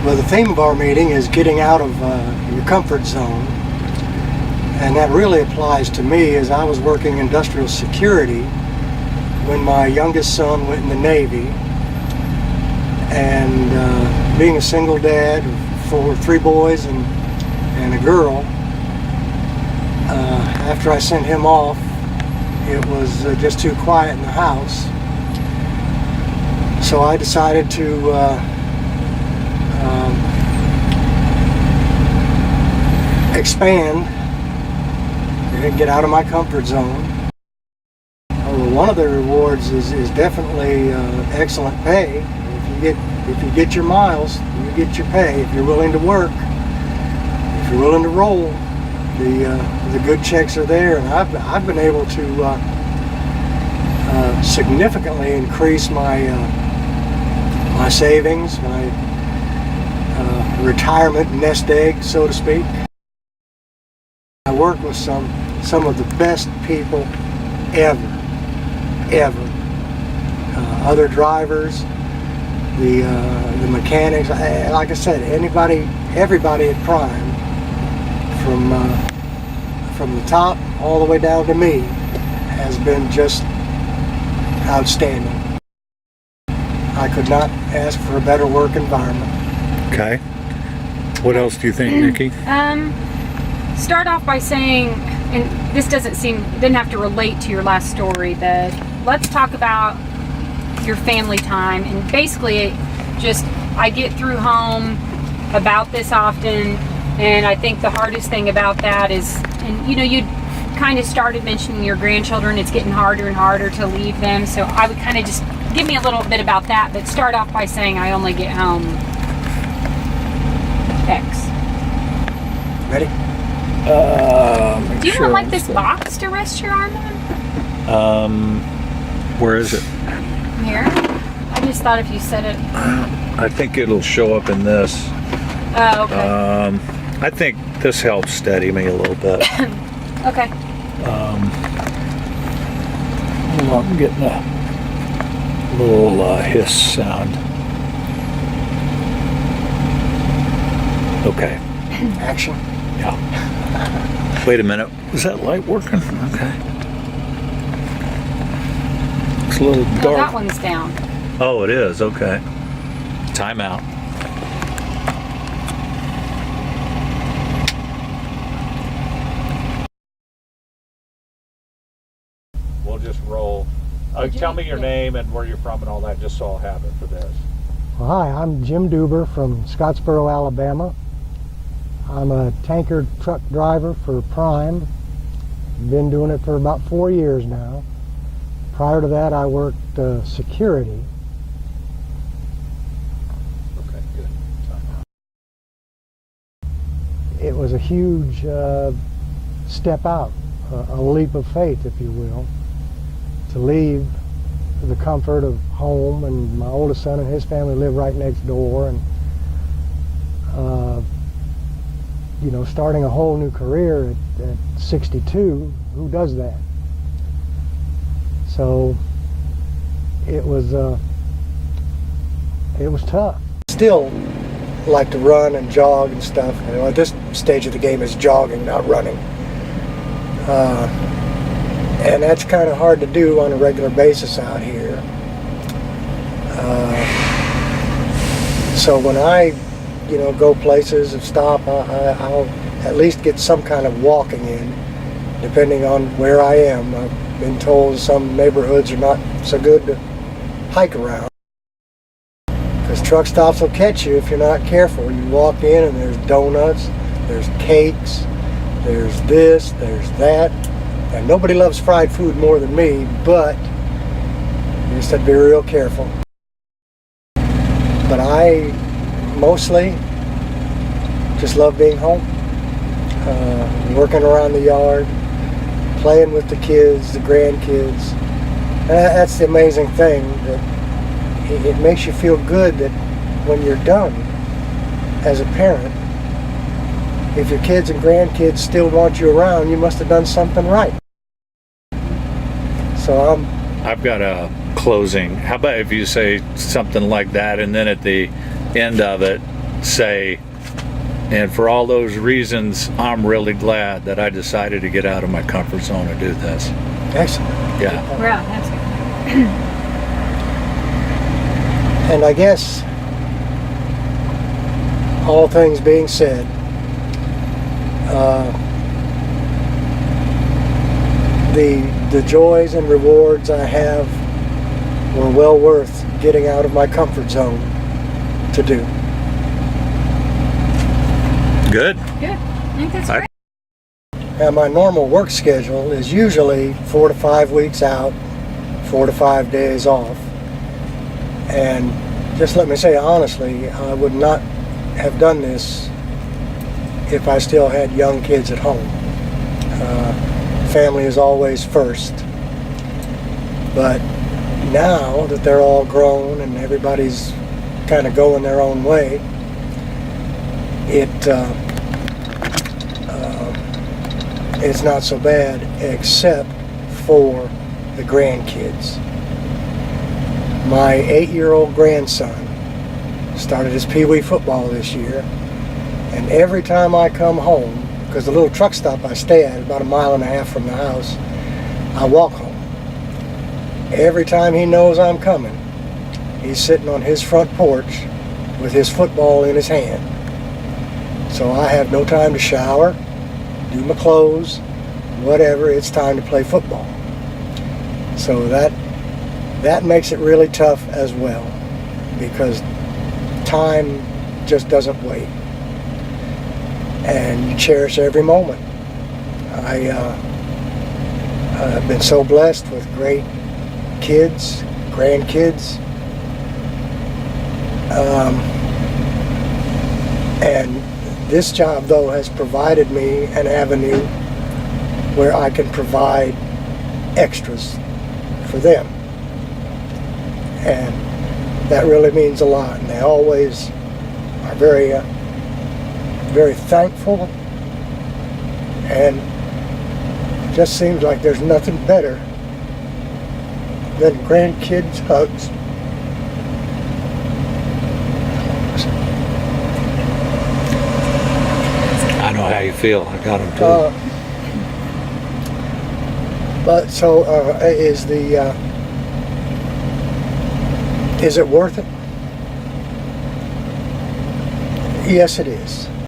Well, the theme of our meeting is getting out of your comfort zone. And that really applies to me, as I was working industrial security when my youngest son went in the Navy. And being a single dad for 3 boys and a girl, after I sent him off, it was just too quiet in the house. So I decided to expand and get out of my comfort zone. Well, one of the rewards is definitely excellent pay. If you get your miles, you get your pay. If you're willing to work, if you're willing to roll, the good checks are there. And I've been able to significantly increase my my savings, my retirement nest egg, so to speak. I work with some of the best people ever. Other drivers, the mechanics, like I said, everybody at Prime, from the top all the way down to me, has been just outstanding. I could not ask for a better work environment. Okay. What else do you think, Nikki? Start off by saying, and this didn't have to relate to your last story, but let's talk about your family time. And basically, I get through home about this often, and I think the hardest thing about that is, and you kind of started mentioning your grandchildren, it's getting harder and harder to leave them. So I would kind of just give me a little bit about that, but start off by saying I only get home X. Ready? Do you want like this box to rest your arm on? Where is it? Here. I just thought if you set it. I think it'll show up in this. Oh, okay. I think this helps steady me a little bit. Okay. I'm getting a little hiss sound. Okay. Action. Yeah. Wait a minute. Is that light working? Okay. It's a little Oh, dark. that one's down. Oh, it is. Okay. Time out. We'll just roll. Tell me your name and where you're from and all that, just so I'll have it for this. Well, hi, I'm Jim Duber from Scottsboro, Alabama. I'm a tanker truck driver for Prime. Been doing it for about 4 years now. Prior to that, I worked security. Okay, good. It was a huge step out, a leap of faith, if you will, to leave the comfort of home, and my oldest son and his family live right next door, and starting a whole new career at 62, who does that? So it was tough. Still like to run and jog and stuff. At this stage of the game, it's jogging, not running. And that's kind of hard to do on a regular basis out here. So when I, go places and stop, I'll at least get some kind of walking in, depending on where I am. I've been told some neighborhoods are not so good to hike around, because truck stops will catch you if you're not careful. You walk in and there's donuts, there's cakes, there's this, there's that. And nobody loves fried food more than me, but you just have to be real careful. But I mostly just love being home, working around the yard, playing with the kids, the grandkids. And that's the amazing thing, that it makes you feel good that when you're done as a parent, if your kids and grandkids still want you around, you must have done something right. So I've got a closing. How about if you say something like that, and then at the end of it, say, and for all those reasons, I'm really glad that I decided to get out of my comfort zone and do this. Excellent. Yeah. Yeah, that's good. And I guess, all things being said, the joys and rewards I have were well worth getting out of my comfort zone to do. Good. Good. I think that's I- great. And my normal work schedule is usually 4 to 5 weeks out, 4 to 5 days off. And just let me say honestly, I would not have done this if I still had young kids at home. Family is always first. But now that they're all grown and everybody's kind of going their own way, it's not so bad, except for the grandkids. My 8-year-old grandson started his Pee Wee football this year, and every time I come home, because the little truck stop I stay at is about 1.5 miles from the house, I walk home. Every time he knows I'm coming, he's sitting on his front porch with his football in his hand. So I have no time to shower, do my clothes, whatever, it's time to play football. So that makes it really tough as well, because time just doesn't wait. And you cherish every moment. I've been so blessed with great kids, grandkids, and this job, though, has provided me an avenue where I can provide extras for them. And that really means a lot. And they always are very, very thankful. And it just seems like there's nothing better than grandkids' hugs. I know how you feel. I got them too. But so is it worth it? Yes, it is.